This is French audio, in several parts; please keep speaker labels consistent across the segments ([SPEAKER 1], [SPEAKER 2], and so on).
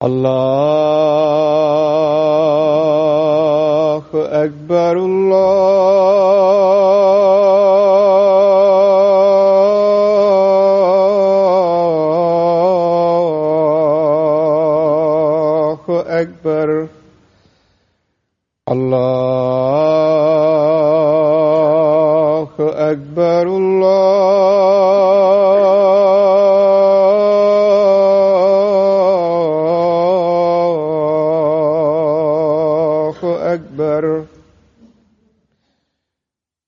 [SPEAKER 1] الله أكبر الله أكبر الله أكبر أكبر.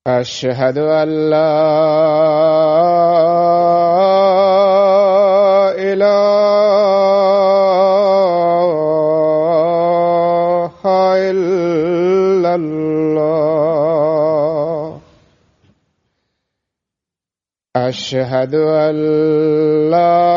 [SPEAKER 1] أشهد أن لا إله إلا الله. أشهد أن لا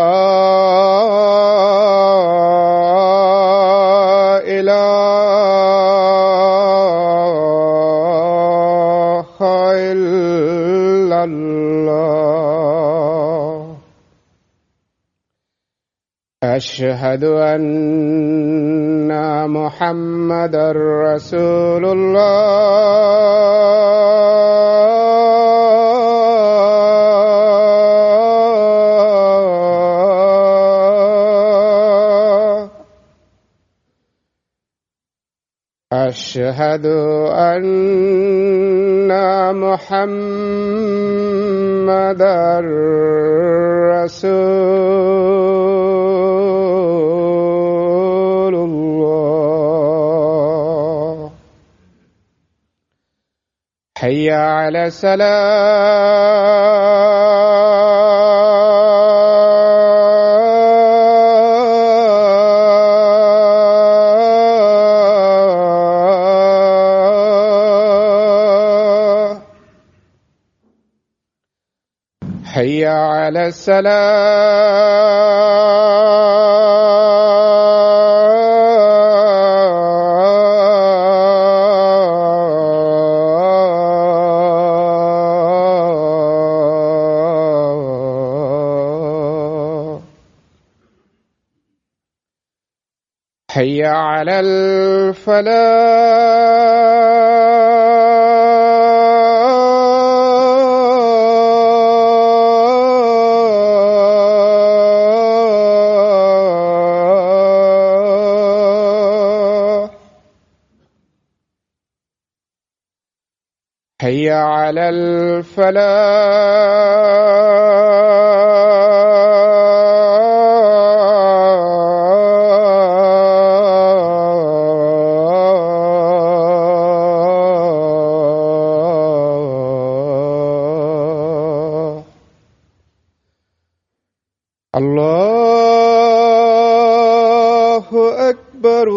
[SPEAKER 1] أشهد أن محمدًا رسول الله. أشهد أن محمدًا رسول الله. حي على الصلاة. حي على الصلاة. حي على الفلاح. حي على الفلاح. الله أكبر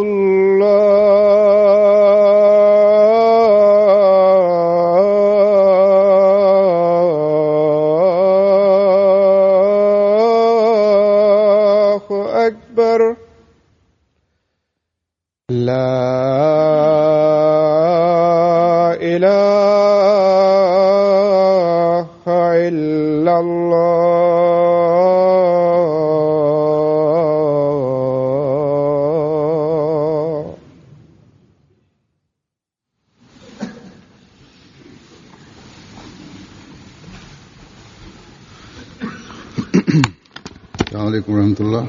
[SPEAKER 1] الله أكبر. لا إله إلا الله.
[SPEAKER 2] السلام عليكم ورحمة الله.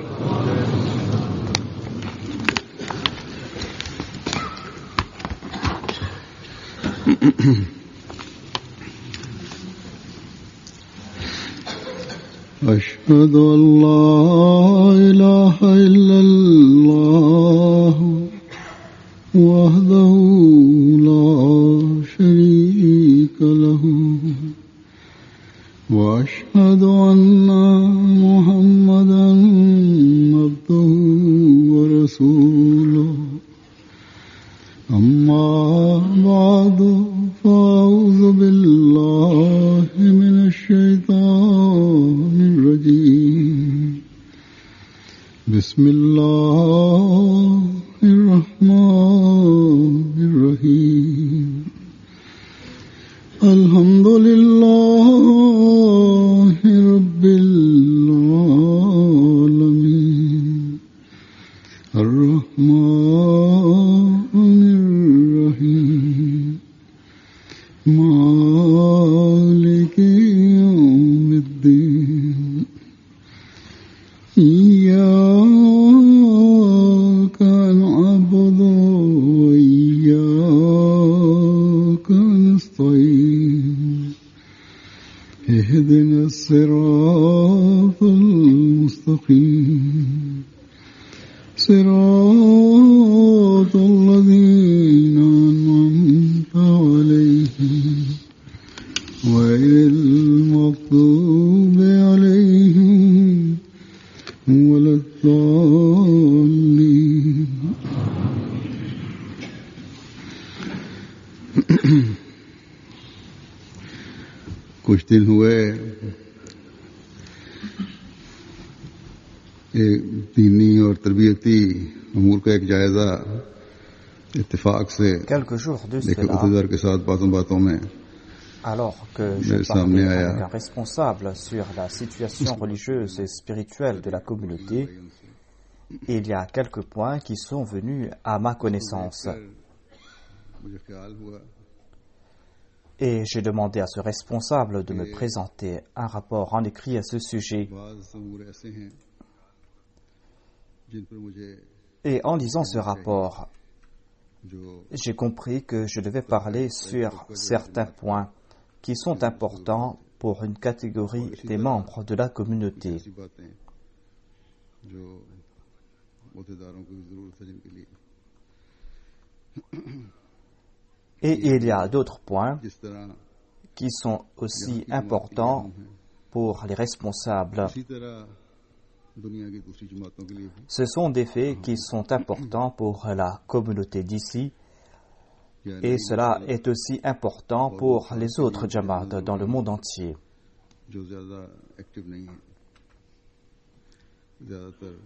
[SPEAKER 2] أشهد أن لا إله إلا الله وحده لا شريك له بعد فأعوذ بالله من الشيطان الرجيم بسم الله الرحمن الرحيم الحمد لله رب العالمين الرحمن الرحيم مالك يوم الدين إياك نعبد وإياك نستعين اهدنا الصراط المستقيم صراط الذين أنعمت عليهم غير المغضوب عليهم ولا الضالين कुछ दिन हुए एक दीनी और तरबियती अमूर का एक जायजा इत्तेफाक से
[SPEAKER 3] Quelques jours de
[SPEAKER 2] लेकिन
[SPEAKER 3] cela,
[SPEAKER 2] उतदर के साथ बातों में
[SPEAKER 3] alors que
[SPEAKER 2] मेरे
[SPEAKER 3] je
[SPEAKER 2] सामने
[SPEAKER 3] parlais
[SPEAKER 2] आया
[SPEAKER 3] avec un responsable sur la situation religieuse et spirituelle de la communauté, il y a quelques points qui sont venus à ma connaissance.
[SPEAKER 2] मुझे ख्याल हुआ
[SPEAKER 3] Et j'ai demandé à ce responsable de me présenter un rapport en écrit à ce sujet.
[SPEAKER 2] बाज़ अमूर ऐसे हैं जिन पर मुझे
[SPEAKER 3] Et en lisant ce rapport,
[SPEAKER 2] जो
[SPEAKER 3] j'ai compris que je devais parler sur certains points qui sont importants pour une catégorie des membres de la communauté.
[SPEAKER 2] ऐसी बातें जो मुतदारों को जरूरत है जिनके लिए
[SPEAKER 3] Et il y a d'autres points
[SPEAKER 2] जिस तरह
[SPEAKER 3] qui sont aussi importants pour les responsables.
[SPEAKER 2] इसी तरह दुनिया की दूसरी जमातों के लिए भी
[SPEAKER 3] Ce sont des faits qui sont importants pour la communauté d'ici et cela est aussi important pour les autres jamaat dans le monde entier.
[SPEAKER 2] जो ज्यादा एक्टिव नहीं है ज्यादातर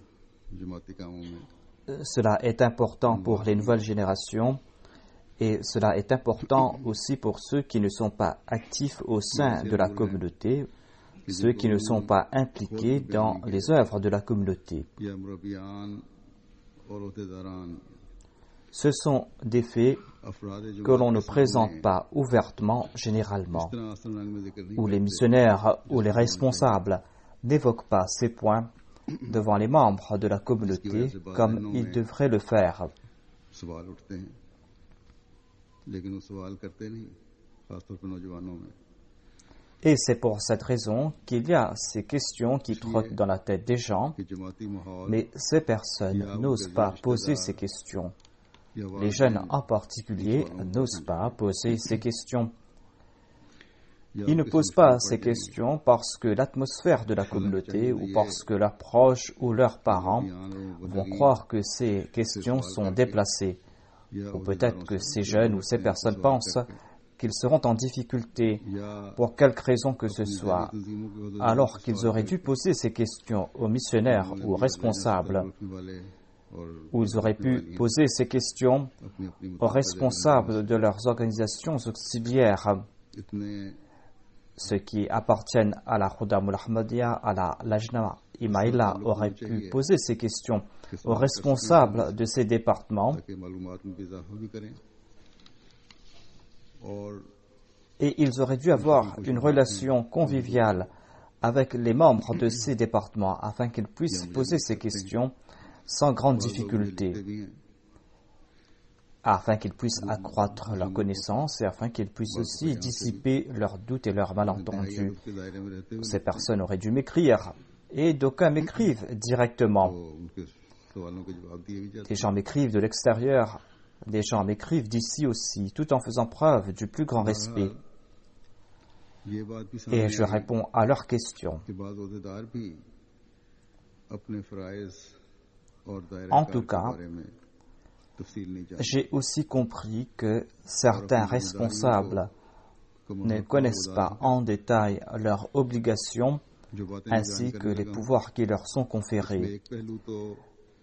[SPEAKER 2] जमाती कामों में
[SPEAKER 3] Cela est important pour les nouvelles générations et cela est important aussi pour ceux qui ne sont pas actifs au sein de la communauté, ceux qui ne sont pas impliqués dans les œuvres de la communauté.
[SPEAKER 2] या मुरब्बियान और ओहदेदारान
[SPEAKER 3] Ce sont des faits
[SPEAKER 2] अफराद
[SPEAKER 3] que l'on ne présente pas ouvertement généralement,
[SPEAKER 2] तरह आसन रंग में जिक्र नहीं
[SPEAKER 3] où les missionnaires ou les responsables n'évoquent pas ces points devant les membres de la communauté comme ils devraient le faire.
[SPEAKER 2] सवाल उठते हैं लेकिन वो सवाल करते नहीं खासतौर पर नौजवानों में
[SPEAKER 3] Et c'est pour cette raison qu'il y a ces questions qui trottent dans la tête des gens,
[SPEAKER 2] कि जमाती माहौल
[SPEAKER 3] mais ces personnes n'osent pas poser ces questions. Les jeunes en particulier n'osent pas poser ces questions. Ils ne posent pas ces questions parce que l'atmosphère de la communauté ou parce que leurs proches ou leurs parents vont croire que ces questions sont déplacées. Ou peut-être que ces jeunes ou ces personnes pensent qu'ils seront en difficulté pour quelque raison que ce soit, alors qu'ils auraient dû poser ces questions aux missionnaires ou aux responsables, ou ils auraient pu poser ces questions aux responsables de leurs organisations auxiliaires, ceux qui appartiennent à la Khudam al-Ahmadiyya, à la Lajna Imaïla auraient pu poser ces questions aux responsables de ces départements et ils auraient dû avoir une relation conviviale avec les membres de ces départements afin qu'ils puissent poser ces questions sans grande difficulté, afin qu'ils puissent accroître leur connaissance et afin qu'ils puissent aussi dissiper leurs doutes et leurs malentendus. Ces personnes auraient dû m'écrire et d'aucuns m'écrivent directement. Des gens m'écrivent de l'extérieur, des gens m'écrivent d'ici aussi, tout en faisant preuve du plus grand respect. Et je réponds à leurs questions. En tout cas, J'ai aussi compris que certains responsables ne connaissent pas en détail leurs obligations ainsi que les pouvoirs qui leur sont conférés.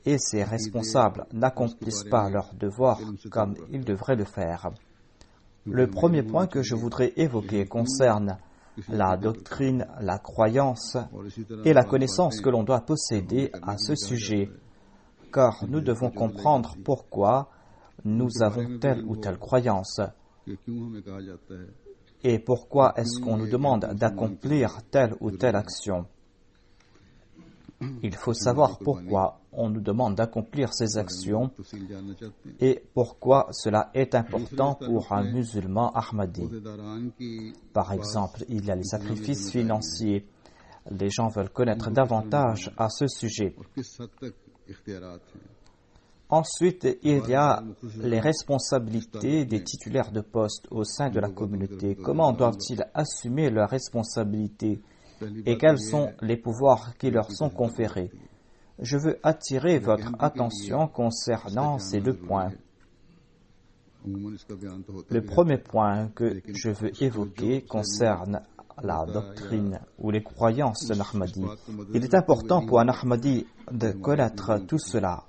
[SPEAKER 3] Et ces responsables n'accomplissent pas leurs devoirs comme ils devraient le faire. Le premier point que je voudrais évoquer concerne la doctrine, la croyance et la connaissance que l'on doit posséder à ce sujet, car nous devons comprendre pourquoi nous avons telle ou telle croyance et pourquoi est-ce qu'on nous demande d'accomplir telle ou telle action. Il faut savoir pourquoi on nous demande d'accomplir ces actions et pourquoi cela est important pour un musulman ahmadi. Par exemple, il y a les sacrifices financiers. Les gens veulent connaître davantage à ce sujet. Ensuite, il y a les responsabilités des titulaires de poste au sein de la communauté. Comment doivent-ils assumer leurs responsabilités et quels sont les pouvoirs qui leur sont conférés? Je veux attirer votre attention concernant ces deux points. Le premier point que je veux évoquer concerne la doctrine ou les croyances d'un Ahmadi. Il est important pour un Ahmadi de connaître tout cela.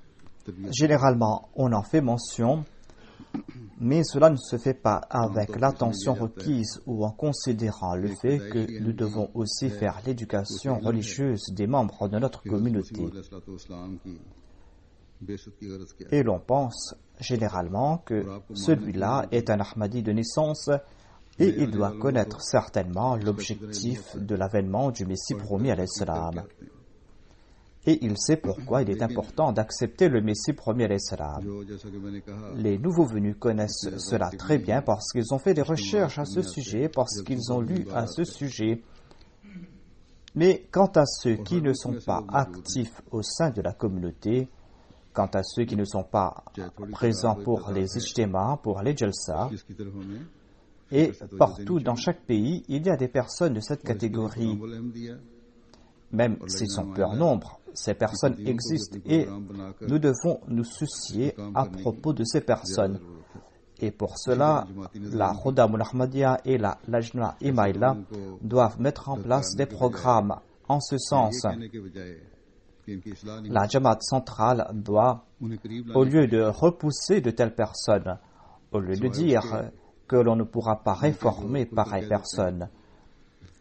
[SPEAKER 3] Généralement, on en fait mention, mais cela ne se fait pas avec l'attention requise ou en considérant le fait que nous devons aussi faire l'éducation religieuse des membres de notre communauté. Et l'on pense généralement que celui-là est un Ahmadi de naissance et il doit connaître certainement l'objectif de l'avènement du Messie promis à l'Islam. Et il sait pourquoi il est important d'accepter le Messie promis à l'Islam. Les nouveaux venus connaissent cela très bien parce qu'ils ont fait des recherches à ce sujet, parce qu'ils ont lu à ce sujet. Mais quant à ceux qui ne sont pas actifs au sein de la communauté, quant à ceux qui ne sont pas présents pour les ijtima, pour les jalsa, et partout dans chaque pays, il y a des personnes de cette catégorie. Même s'ils sont peu en nombre, ces personnes existent et nous devons nous soucier à propos de ces personnes. Et pour cela, la Khuddamul Ahmadiyya et la Lajna Imaila doivent mettre en place des programmes en ce sens. La Jamaat centrale doit, au lieu de repousser de telles personnes, au lieu de dire que l'on ne pourra pas réformer pareille personne,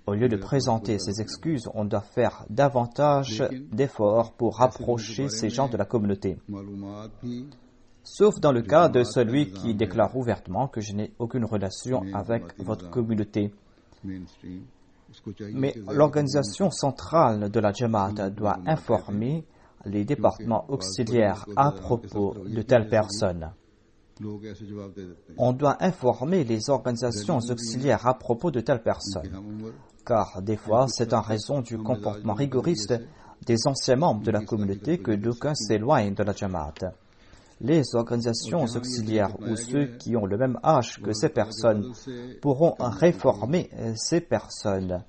[SPEAKER 3] au lieu de présenter ces excuses, on doit faire davantage d'efforts pour rapprocher ces gens de la communauté. Sauf dans le cas de celui qui déclare ouvertement que je n'ai aucune relation avec votre communauté. Mais l'organisation centrale de la Jamaat doit informer les départements auxiliaires à propos de telles personnes. On doit informer les organisations auxiliaires à propos de telles personnes, car des fois c'est en raison du comportement rigoriste des anciens membres de la communauté que d'aucuns s'éloignent de la Jamaat. Les organisations auxiliaires ou ceux qui ont le même âge que ces personnes pourront réformer ces personnes.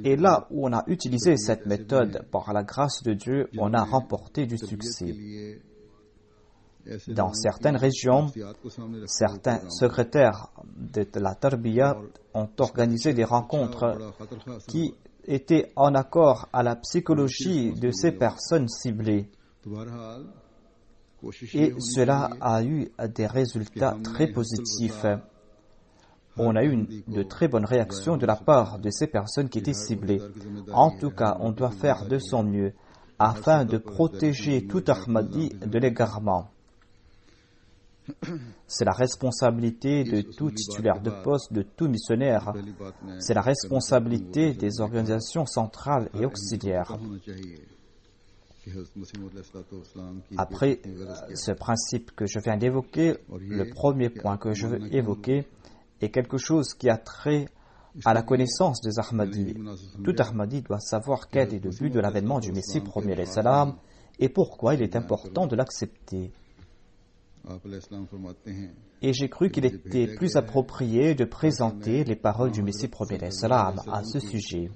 [SPEAKER 3] Et là où on a utilisé cette méthode, par la grâce de Dieu, on a remporté du succès. Dans certaines régions, certains secrétaires de la Tarbiya ont organisé des rencontres qui étaient en accord à la psychologie de ces personnes ciblées. Et cela a eu des résultats très positifs. On a eu de très bonnes réactions de la part de ces personnes qui étaient ciblées. En tout cas, on doit faire de son mieux afin de protéger tout Ahmadi de l'égarement. C'est la responsabilité de tout titulaire de poste, de tout missionnaire. C'est la responsabilité des organisations centrales et auxiliaires. Après ce principe que je viens d'évoquer, le premier point que je veux évoquer est quelque chose qui a trait à la connaissance des Ahmadis. Tout Ahmadi doit savoir quel est le but de l'avènement du Messie premier alayhi salam et pourquoi il est important de l'accepter. Et j'ai cru qu'il était plus approprié de présenter les paroles du Messie premier alayhi salam à ce sujet.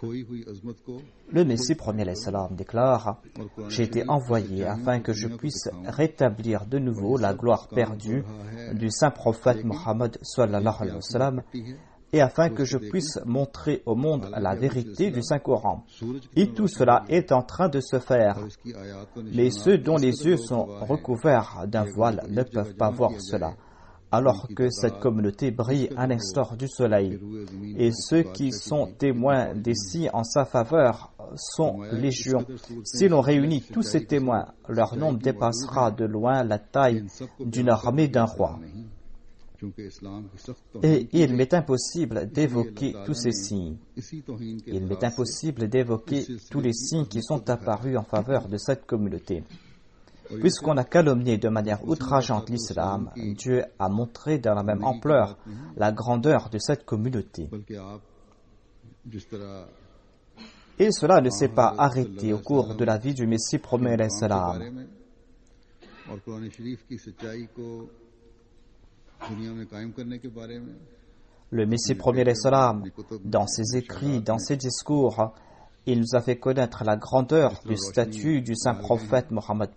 [SPEAKER 3] Le Messie premier salam déclare: j'ai été envoyé afin que je puisse rétablir de nouveau la gloire perdue du saint prophète Mohammed sallallahu alayhi wa sallam, et afin que je puisse montrer au monde la vérité du Saint-Coran. Et tout cela est en train de se faire. Mais ceux dont les yeux sont recouverts d'un voile ne peuvent pas voir cela, alors que cette communauté brille à l'instar du soleil. Et ceux qui sont témoins des signes en sa faveur sont légion. Si l'on réunit tous ces témoins, leur nombre dépassera de loin la taille d'une armée d'un roi. Et il m'est impossible d'évoquer tous ces signes. Il m'est impossible d'évoquer tous les signes qui sont apparus en faveur de cette communauté. Puisqu'on a calomnié de manière outrageante l'islam, Dieu a montré dans la même ampleur la grandeur de cette communauté. Et cela ne s'est pas arrêté au cours de la vie du Messie premier salam. Le Messie premier salam, dans ses écrits, dans ses discours, il nous a fait connaître la grandeur du statut du saint prophète Mohammed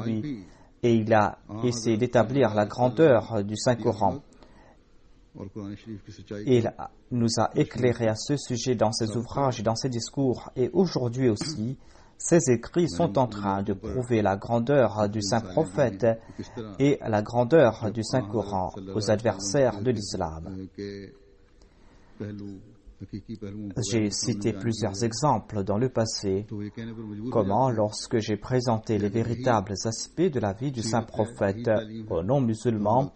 [SPEAKER 3] lui, et il a essayé d'établir la grandeur du Saint-Coran. Il nous a éclairé à ce sujet dans ses ouvrages et dans ses discours, et aujourd'hui aussi, ces écrits sont en train de prouver la grandeur du saint prophète et la grandeur du Saint-Coran aux adversaires de l'islam. J'ai cité plusieurs exemples dans le passé, comment, lorsque j'ai présenté les véritables aspects de la vie du saint prophète aux non-musulmans,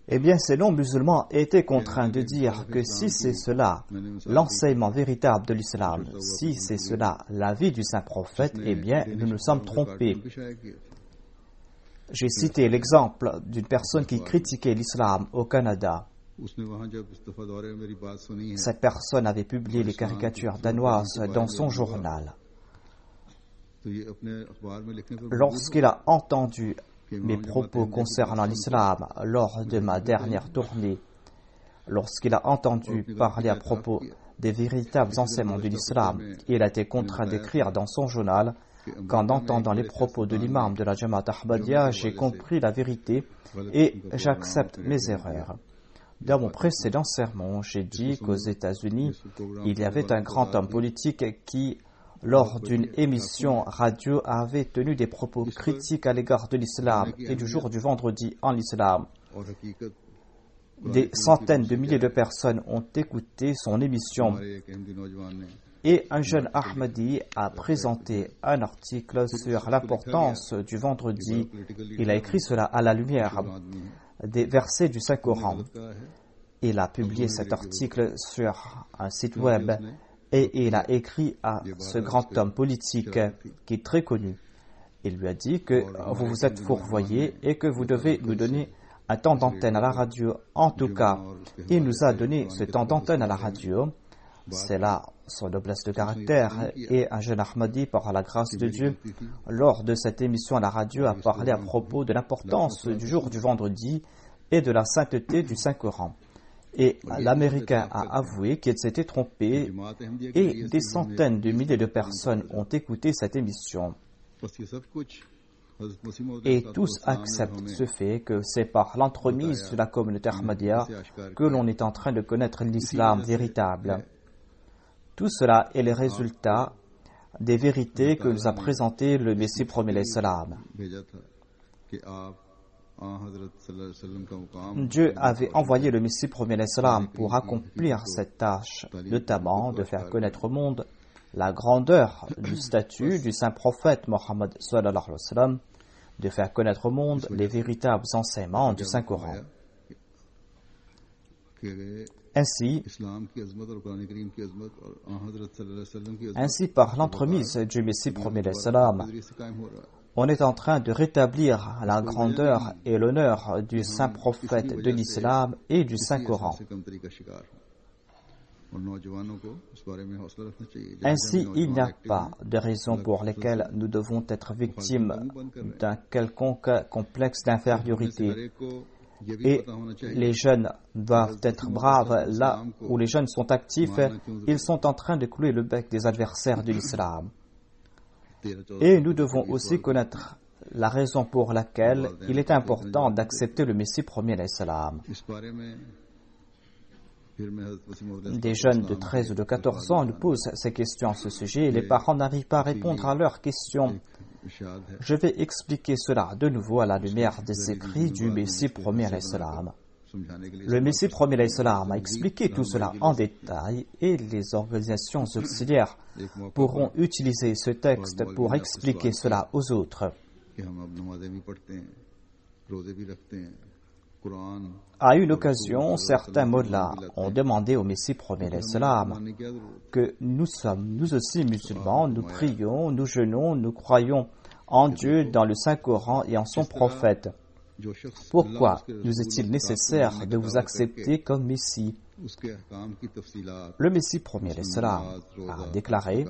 [SPEAKER 3] eh bien ces non-musulmans étaient contraints de dire que si c'est cela l'enseignement véritable de l'islam, si c'est cela la vie du saint prophète, eh bien nous nous sommes trompés. J'ai cité l'exemple d'une personne qui critiquait l'islam au Canada. Cette personne avait publié les caricatures danoises dans son journal. Lorsqu'il a entendu mes propos concernant l'islam lors de ma dernière tournée, lorsqu'il a entendu parler à propos des véritables enseignements de l'islam, il a été contraint d'écrire dans son journal qu'en entendant les propos de l'imam de la Jamaat Ahmadiyya, j'ai compris la vérité et j'accepte mes erreurs. Dans mon précédent sermon, j'ai dit qu'aux États-Unis, il y avait un grand homme politique qui, lors d'une émission radio, avait tenu des propos critiques à l'égard de l'islam et du jour du vendredi en islam. Des centaines de milliers de personnes ont écouté son émission et un jeune Ahmadi a présenté un article sur l'importance du vendredi. Il a écrit cela à la lumière des versets du Saint-Coran. Il a publié cet article sur un site web et il a écrit à ce grand homme politique qui est très connu. Il lui a dit que vous vous êtes fourvoyé et que vous devez nous donner un temps d'antenne à la radio. En tout cas, il nous a donné ce temps d'antenne à la radio. C'est là son noblesse de caractère. Et un jeune Ahmadi, par la grâce de Dieu, lors de cette émission à la radio, a parlé à propos de l'importance du jour du vendredi et de la sainteté du Saint-Coran. Et l'Américain a avoué qu'il s'était trompé et des centaines de milliers de personnes ont écouté cette émission. Et tous acceptent ce fait que c'est par l'entremise de la communauté Ahmadiyya que l'on est en train de connaître l'islam véritable. Tout cela est le résultat des vérités que nous a présentées le Messie premier salam. Dieu avait envoyé le Messie premier salam pour accomplir cette tâche, notamment de faire connaître au monde la grandeur du statut du saint prophète Mohammed sallallahu alayhi wa sallam, de faire connaître au monde les véritables enseignements du Saint-Coran. Ainsi, par l'entremise du Messie premier salam, on est en train de rétablir la grandeur et l'honneur du saint prophète de l'islam et du Saint-Coran. Ainsi, il n'y a pas de raison pour lesquelles nous devons être victimes d'un quelconque complexe d'infériorité. Et les jeunes doivent être braves. Là où les jeunes sont actifs, ils sont en train de clouer le bec des adversaires de l'islam. Et nous devons aussi connaître la raison pour laquelle il est important d'accepter le Messie premier alayhi salam. Des jeunes de 13 ou de 14 ans nous posent ces questions à ce sujet et les parents n'arrivent pas à répondre à leurs questions. Je vais expliquer cela de nouveau à la lumière des écrits du Messie premier alayhi salam. Le Messie premier alayhi salam a expliqué tout cela en détail et les organisations auxiliaires pourront utiliser ce texte pour expliquer cela aux autres. À une occasion, certains mollahs ont demandé au Messie premier alayhi salam que nous sommes nous aussi musulmans, nous prions, nous jeûnons, nous croyons en Dieu, dans le Saint-Coran et en son prophète. Pourquoi nous est-il nécessaire de vous accepter comme Messie? Le Messie premier alayhi salam a déclaré: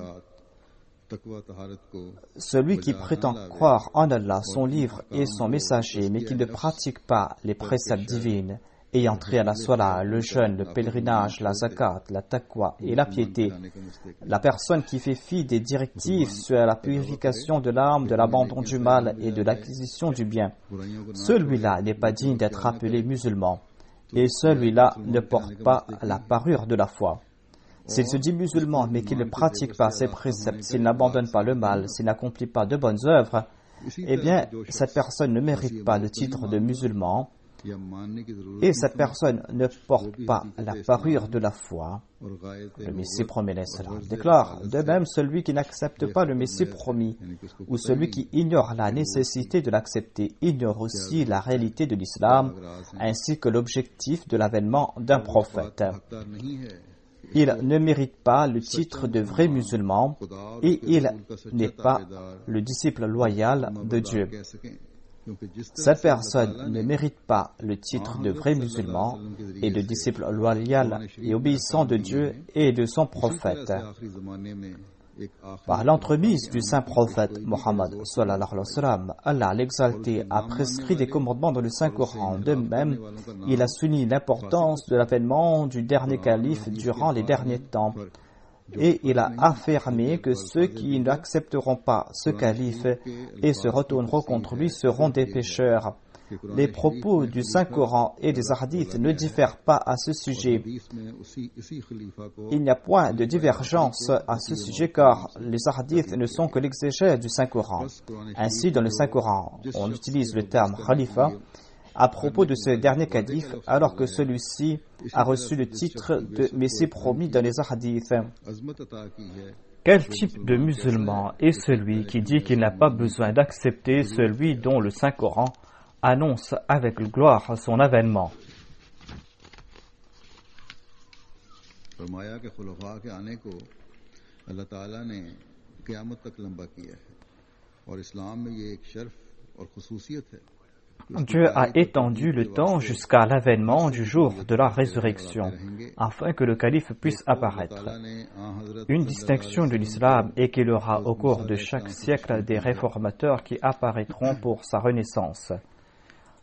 [SPEAKER 3] celui qui prétend croire en Allah, son livre et son messager, mais qui ne pratique pas les préceptes divines, ayant trait à la salat, le jeûne, le pèlerinage, la zakat, la taqwa et la piété, la personne qui fait fi des directives sur la purification de l'âme, de l'abandon du mal et de l'acquisition du bien, celui-là n'est pas digne d'être appelé musulman, et celui-là ne porte pas la parure de la foi. S'il se dit musulman mais qu'il ne pratique pas ses préceptes, s'il n'abandonne pas le mal, s'il n'accomplit pas de bonnes œuvres, eh bien, cette personne ne mérite pas le titre de musulman et cette personne ne porte pas la parure de la foi. Le Messie premier alayhi salam déclare: de même, celui qui n'accepte pas le Messie promis ou celui qui ignore la nécessité de l'accepter ignore aussi la réalité de l'islam ainsi que l'objectif de l'avènement d'un prophète. Il ne mérite pas le titre de vrai musulman et il n'est pas le disciple loyal de Dieu. Cette personne ne mérite pas le titre de vrai musulman et de disciple loyal et obéissant de Dieu et de son prophète. Par l'entremise du saint prophète Mohammed sallallahu alayhi wa sallam, Allah l'exalté a prescrit des commandements dans le Saint-Coran. De même, il a souligné l'importance de l'avènement du dernier calife durant les derniers temps. Et il a affirmé que ceux qui n'accepteront pas ce calife et se retourneront contre lui seront des pécheurs. Les propos du Saint-Coran et des hadiths ne diffèrent pas à ce sujet. Il n'y a point de divergence à ce sujet car les hadiths ne sont que l'exégèse du Saint-Coran. Ainsi, dans le Saint-Coran, on utilise le terme khalifa à propos de ce dernier calife alors que celui-ci a reçu le titre de Messie promis dans les hadiths. Quel type de musulman est celui qui dit qu'il n'a pas besoin d'accepter celui dont le Saint-Coran annonce avec gloire son avènement? Dieu a étendu le temps jusqu'à l'avènement du jour de la résurrection, afin que le calife puisse apparaître. Une distinction de l'islam est qu'il y aura au cours de chaque siècle des réformateurs qui apparaîtront pour sa renaissance.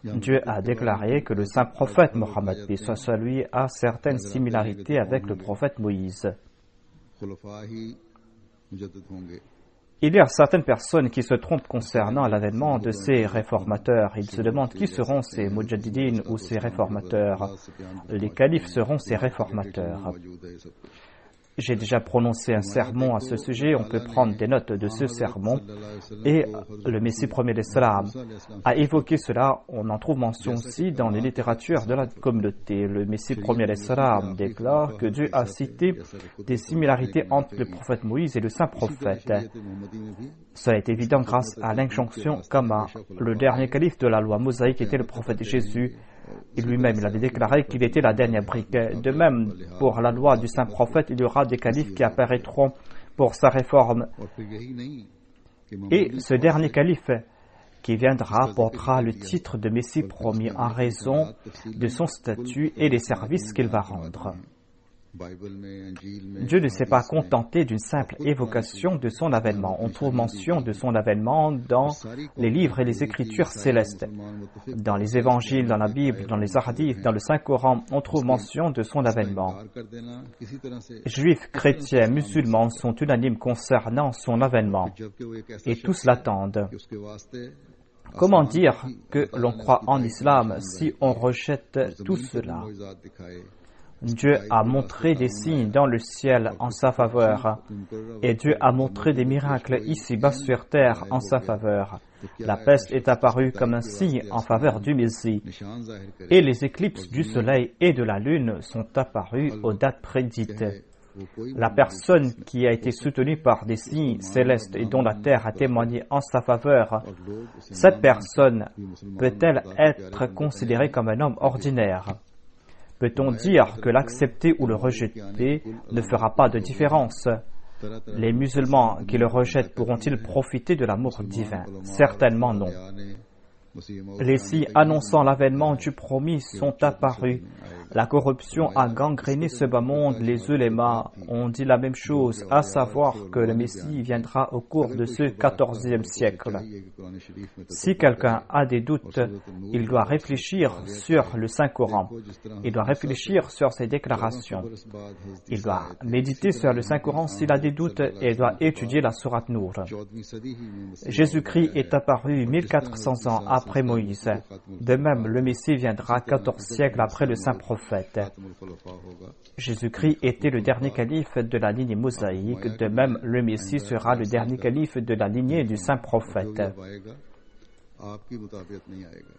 [SPEAKER 3] Dieu a déclaré que le saint prophète Mohammed, paix soit sur lui, a certaines similarités avec le prophète Moïse. Il y a certaines personnes qui se trompent concernant l'avènement de ces réformateurs. Ils se demandent qui seront ces mujaddidines ou ces réformateurs. Les califes seront ces réformateurs. J'ai déjà prononcé un sermon à ce sujet, on peut prendre des notes de ce sermon. Et le Messie premier alayhi salam a évoqué cela, on en trouve mention aussi dans les littératures de la communauté. Le Messie premier alayhi salam déclare que Dieu a cité des similarités entre le prophète Moïse et le saint prophète. Cela est évident grâce à l'injonction Kama. Le dernier calife de la loi mosaïque était le prophète Jésus. Et lui-même, il avait déclaré qu'il était la dernière brique. De même, pour la loi du saint prophète, il y aura des califes qui apparaîtront pour sa réforme. Et ce dernier calife qui viendra portera le titre de Messie promis en raison de son statut et des services qu'il va rendre. Dieu ne s'est pas contenté d'une simple évocation de son avènement. On trouve mention de son avènement dans les livres et les écritures célestes. Dans les évangiles, dans la Bible, dans les hadiths, dans le Saint-Coran, on trouve mention de son avènement. Juifs, chrétiens, musulmans sont unanimes concernant son avènement et tous l'attendent. Comment dire que l'on croit en l'islam si on rejette tout cela? Dieu a montré des signes dans le ciel en sa faveur et Dieu a montré des miracles ici-bas sur terre en sa faveur. La peste est apparue comme un signe en faveur du Messie et les éclipses du soleil et de la lune sont apparues aux dates prédites. La personne qui a été soutenue par des signes célestes et dont la terre a témoigné en sa faveur, cette personne peut-elle être considérée comme un homme ordinaire? Peut-on dire que l'accepter ou le rejeter ne fera pas de différence? Les musulmans qui le rejettent pourront-ils profiter de l'amour divin? Certainement non. Les signes annonçant l'avènement du promis sont apparus. La corruption a gangréné ce bas monde. Les ulémas ont dit la même chose, à savoir que le Messie viendra au cours de ce 14e siècle. Si quelqu'un a des doutes, il doit réfléchir sur le Saint-Coran. Il doit réfléchir sur ses déclarations. Il doit méditer sur le Saint-Coran s'il a des doutes et doit étudier la sourate Nour. Jésus-Christ est apparu 1400 ans après Moïse. De même, le Messie viendra 14 siècles après le Saint-Prophète. Jésus-Christ était le dernier calife de la lignée mosaïque. De même, le Messie sera le dernier calife de la lignée du Saint-Prophète.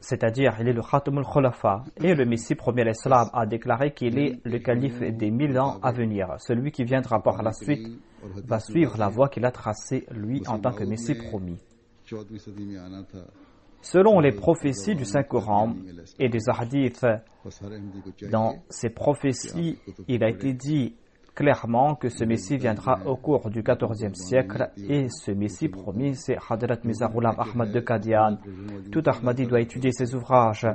[SPEAKER 3] C'est-à-dire, il est le Khatamul Khulafa. Et le Messie premier l'Islam a déclaré qu'il est le calife des 1000 ans à venir. Celui qui viendra par la suite va suivre la voie qu'il a tracée, lui, en tant que Messie promis. Selon les prophéties du Saint-Coran et des hadiths, dans ces prophéties, il a été dit clairement que ce Messie viendra au cours du 14e siècle et ce Messie promis, c'est Hadrat Mirza Ghulam Ahmad de Qadian. Tout Ahmadi doit étudier ses ouvrages.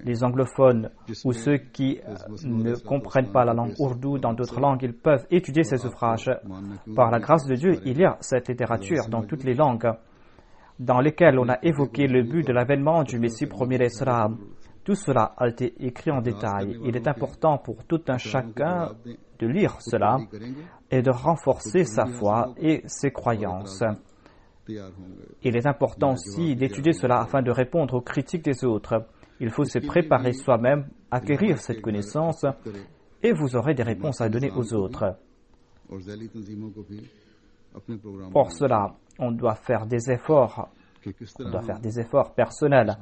[SPEAKER 3] Les anglophones ou ceux qui ne comprennent pas la langue ourdou dans d'autres langues, ils peuvent étudier ces ouvrages. Par la grâce de Dieu, il y a cette littérature dans toutes les langues dans lesquelles on a évoqué le but de l'avènement du Messie premier l'Islam. Tout cela a été écrit en détail. Il est important pour tout un chacun de lire cela et de renforcer sa foi et ses croyances. Il est important aussi d'étudier cela afin de répondre aux critiques des autres. Il faut se préparer soi-même, acquérir cette connaissance et vous aurez des réponses à donner aux autres. Pour cela, on doit faire des efforts. On doit faire des efforts personnels.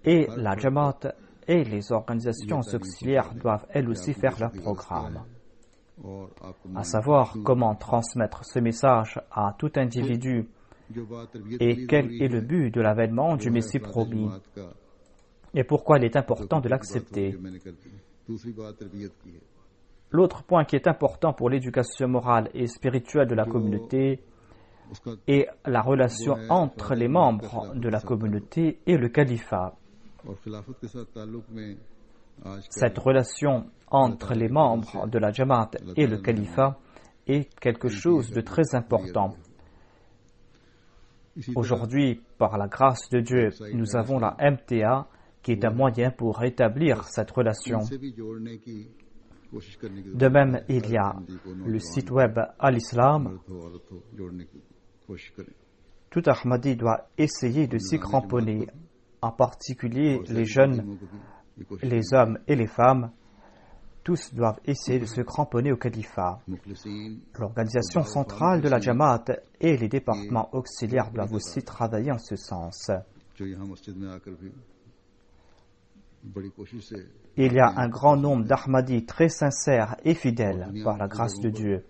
[SPEAKER 3] Et la Jamaat et les organisations auxiliaires doivent elles aussi faire leur programme. À savoir comment transmettre ce message à tout individu et quel est le but de l'avènement du Messie promis et pourquoi il est important de l'accepter. L'autre point qui est important pour l'éducation morale et spirituelle de la communauté est la relation entre les membres de la communauté et le califat. Cette relation entre les membres de la Jamaat et le califat est quelque chose de très important. Aujourd'hui, par la grâce de Dieu, nous avons la MTA qui est un moyen pour rétablir cette relation. De même, il y a le site web Al-Islam. Tout Ahmadi doit essayer de s'y cramponner, en particulier les jeunes, les hommes et les femmes. Tous doivent essayer de se cramponner au califat. L'organisation centrale de la Jamaat et les départements auxiliaires doivent aussi travailler en ce sens. Il y a un grand nombre d'Ahmadis très sincères et fidèles par la grâce de Dieu.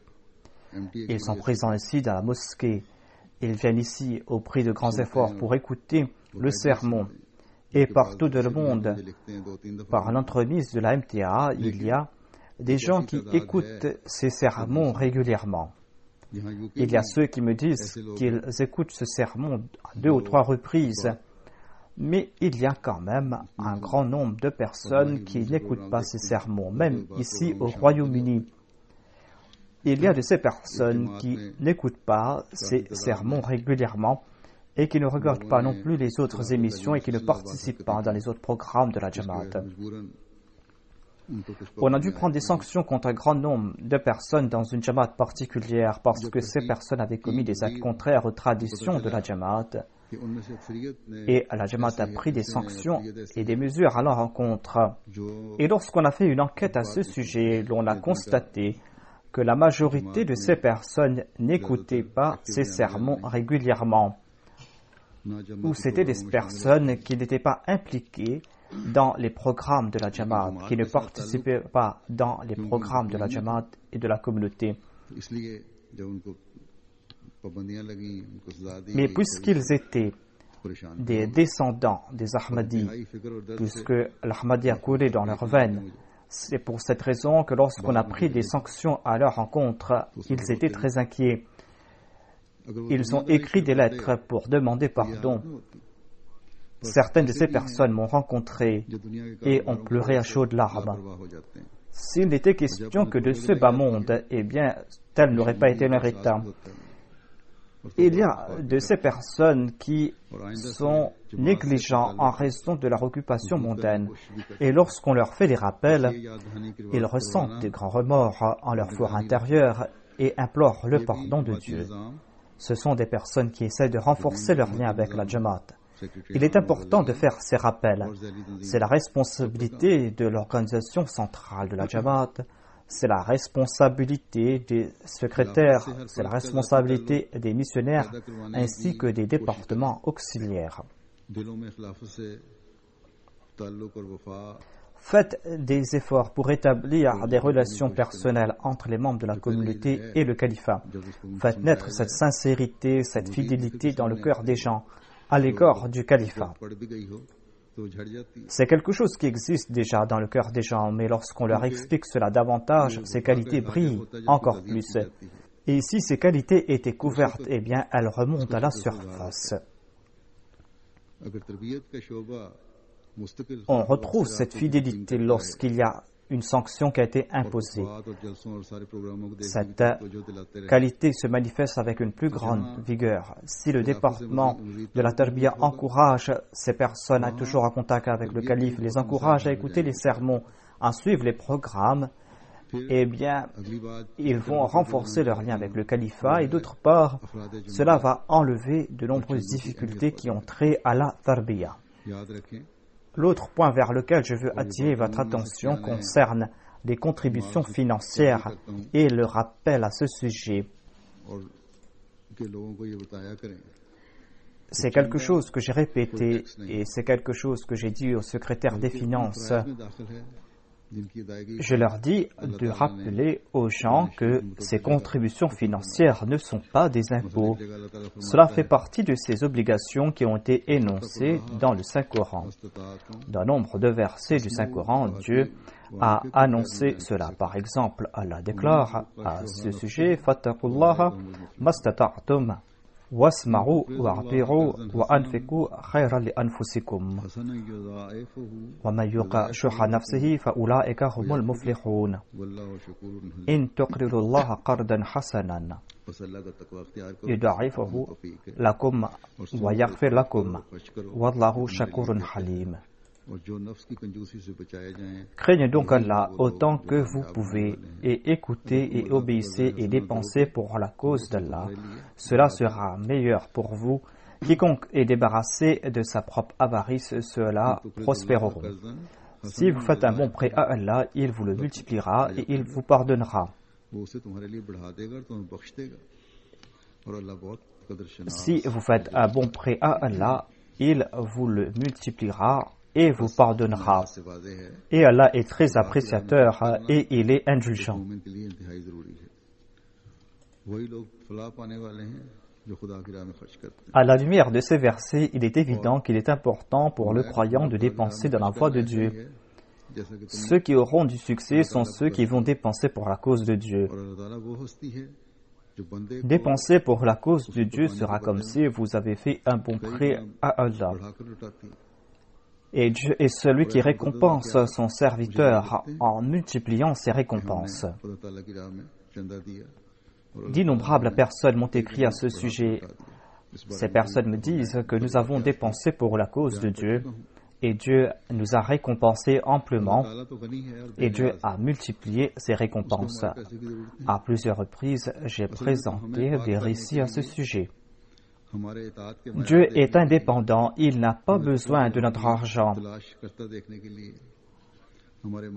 [SPEAKER 3] Ils sont présents ici dans la mosquée. Ils viennent ici au prix de grands efforts pour écouter le sermon. Et partout dans le monde, par l'entremise de la MTA, il y a des gens qui écoutent ces sermons régulièrement. Il y a ceux qui me disent qu'ils écoutent ce sermon à 2 ou 3 reprises. Mais il y a quand même un grand nombre de personnes qui n'écoutent pas ces sermons. Même ici au Royaume-Uni, Il y a de ces personnes qui n'écoutent pas ces sermons régulièrement et qui ne regardent pas non plus les autres émissions et qui ne participent pas dans les autres programmes de la Jamaat. On a dû prendre des sanctions contre un grand nombre de personnes dans une Jamaat particulière parce que ces personnes avaient commis des actes contraires aux traditions de la Jamaat. Et la Jamaat a pris des sanctions et des mesures à leur encontre. Et lorsqu'on a fait une enquête à ce sujet, l'on a constaté que la majorité de ces personnes n'écoutaient pas ces sermons régulièrement, ou c'étaient des personnes qui n'étaient pas impliquées dans les programmes de la Jamaat, qui ne participaient pas dans les programmes de la Jamaat et de la communauté. Mais puisqu'ils étaient des descendants des Ahmadis, puisque l'Ahmadi a coulé dans leurs veines, c'est pour cette raison que lorsqu'on a pris des sanctions à leur encontre, ils étaient très inquiets. Ils ont écrit des lettres pour demander pardon. Certaines de ces personnes m'ont rencontré et ont pleuré à chaudes larmes. S'il n'était question que de ce bas monde, eh bien, tel n'aurait pas été leur état. Il y a de ces personnes qui sont négligents en raison de leur occupation mondaine. Et lorsqu'on leur fait des rappels, ils ressentent de grands remords en leur for intérieur et implorent le pardon de Dieu. Ce sont des personnes qui essaient de renforcer leur lien avec la Jamaat. Il est important de faire ces rappels. C'est la responsabilité de l'organisation centrale de la Jamaat. C'est la responsabilité des secrétaires, c'est la responsabilité des missionnaires ainsi que des départements auxiliaires. Faites des efforts pour établir des relations personnelles entre les membres de la communauté et le califat. Faites naître cette sincérité, cette fidélité dans le cœur des gens à l'égard du califat. C'est quelque chose qui existe déjà dans le cœur des gens, mais lorsqu'on leur explique cela davantage, ces qualités brillent encore plus. Et si ces qualités étaient couvertes, eh bien, elles remontent à la surface. On retrouve cette fidélité lorsqu'il y a une sanction qui a été imposée. Cette qualité se manifeste avec une plus grande vigueur. Si le département de la Tarbiya encourage ces personnes à être toujours en contact avec le calife, les encourage à écouter les sermons, à suivre les programmes, eh bien, ils vont renforcer leur lien avec le califat et d'autre part, cela va enlever de nombreuses difficultés qui ont trait à la Tarbiya. L'autre point vers lequel je veux attirer votre attention concerne les contributions financières et le rappel à ce sujet. C'est quelque chose que j'ai répété et c'est quelque chose que j'ai dit au secrétaire des finances. Je leur dis de rappeler aux gens que ces contributions financières ne sont pas des impôts. Cela fait partie de ces obligations qui ont été énoncées dans le Saint-Coran. Dans nombre de versets du Saint-Coran, Dieu a annoncé cela. Par exemple, Allah déclare à ce sujet « Fattaqullaha mastata'tum » واسمعوا واعطروا وأنفقوا خيرا لأنفسكم ومن يوق شح نفسه فأولئك هم المفلحون إن تقرضوا الله قرضا حسنا يضاعفه لكم ويغفر لكم والله شكور حليم. Craignez donc Allah autant que vous pouvez et écoutez et obéissez et dépensez pour la cause d'Allah. Cela sera meilleur pour vous. Quiconque est débarrassé de sa propre avarice, ceux-là prospéreront. Si vous faites un bon prêt à Allah, il vous le multipliera et il vous pardonnera. Si vous faites un bon prêt à Allah, il vous le multipliera et vous pardonnera. Et Allah est très appréciateur et il est indulgent. À la lumière de ces versets, il est évident qu'il est important pour le croyant de dépenser dans la voie de Dieu. Ceux qui auront du succès sont ceux qui vont dépenser pour la cause de Dieu. Dépenser pour la cause de Dieu sera comme si vous avez fait un bon prêt à Allah. Et Dieu est celui qui récompense son serviteur en multipliant ses récompenses. D'innombrables personnes m'ont écrit à ce sujet. Ces personnes me disent que nous avons dépensé pour la cause de Dieu et Dieu nous a récompensés amplement et Dieu a multiplié ses récompenses. À plusieurs reprises, j'ai présenté des récits à ce sujet. Dieu est indépendant, il n'a pas besoin de notre argent.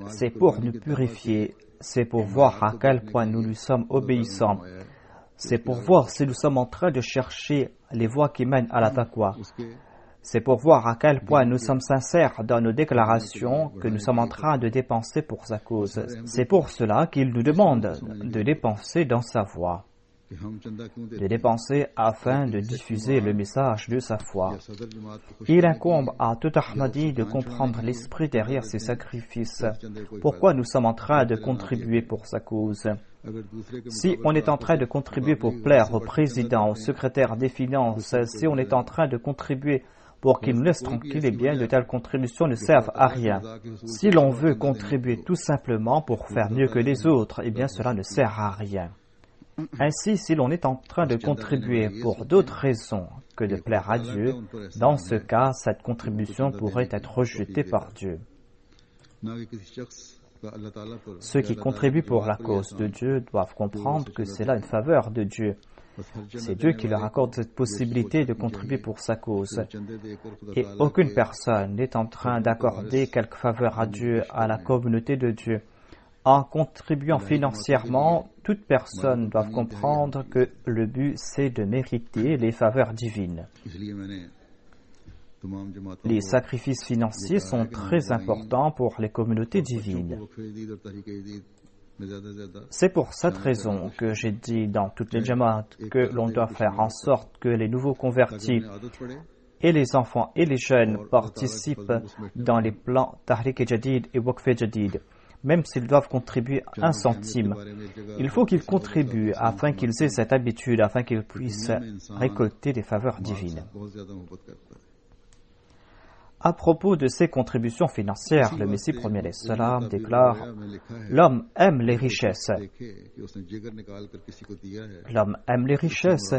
[SPEAKER 3] C'est pour nous purifier, c'est pour voir à quel point nous lui sommes obéissants. C'est pour voir si nous sommes en train de chercher les voies qui mènent à la taqwa. C'est pour voir à quel point nous sommes sincères dans nos déclarations que nous sommes en train de dépenser pour sa cause. C'est pour cela qu'il nous demande de dépenser dans sa voie, de dépenser afin de diffuser le message de sa foi. Il incombe à tout Ahmadi de comprendre l'esprit derrière ces sacrifices. Pourquoi nous sommes en train de contribuer pour sa cause? Si on est en train de contribuer pour plaire au président, au secrétaire des finances, si on est en train de contribuer pour qu'il nous laisse tranquilles, eh bien, de telles contributions ne servent à rien. Si l'on veut contribuer tout simplement pour faire mieux que les autres, eh bien, cela ne sert à rien. Ainsi, si l'on est en train de contribuer pour d'autres raisons que de plaire à Dieu, dans ce cas, cette contribution pourrait être rejetée par Dieu. Ceux qui contribuent pour la cause de Dieu doivent comprendre que c'est là une faveur de Dieu. C'est Dieu qui leur accorde cette possibilité de contribuer pour sa cause. Et aucune personne n'est en train d'accorder quelque faveur à Dieu, à la communauté de Dieu. En contribuant financièrement, toute personne doit comprendre que le but, c'est de mériter les faveurs divines. Les sacrifices financiers sont très importants pour les communautés divines. C'est pour cette raison que j'ai dit dans toutes les jama'at que l'on doit faire en sorte que les nouveaux convertis et les enfants et les jeunes participent dans les plans Tahrik-e-Jadid et Waqf-e-Jadid. Même s'ils doivent contribuer 1 centime, il faut qu'ils contribuent afin qu'ils aient cette habitude, afin qu'ils puissent récolter des faveurs divines. À propos de ces contributions financières, le Messie premier salam déclare « L'homme aime les richesses. L'homme aime les richesses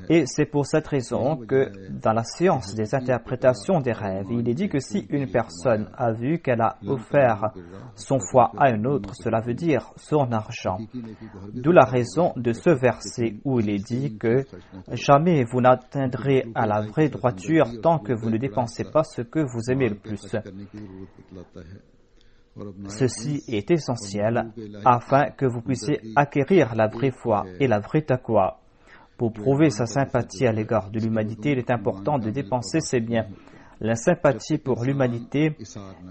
[SPEAKER 3] et c'est pour cette raison que dans la science des interprétations des rêves, il est dit que si une personne a vu qu'elle a offert son foie à un autre, cela veut dire son argent. D'où la raison de ce verset où il est dit que jamais vous n'atteindrez à la vraie droiture tant que vous ne dépensez pas ce que vous aimez le plus. Ceci est essentiel afin que vous puissiez acquérir la vraie foi et la vraie taqwa. Pour prouver sa sympathie à l'égard de l'humanité, il est important de dépenser ses biens. La sympathie pour l'humanité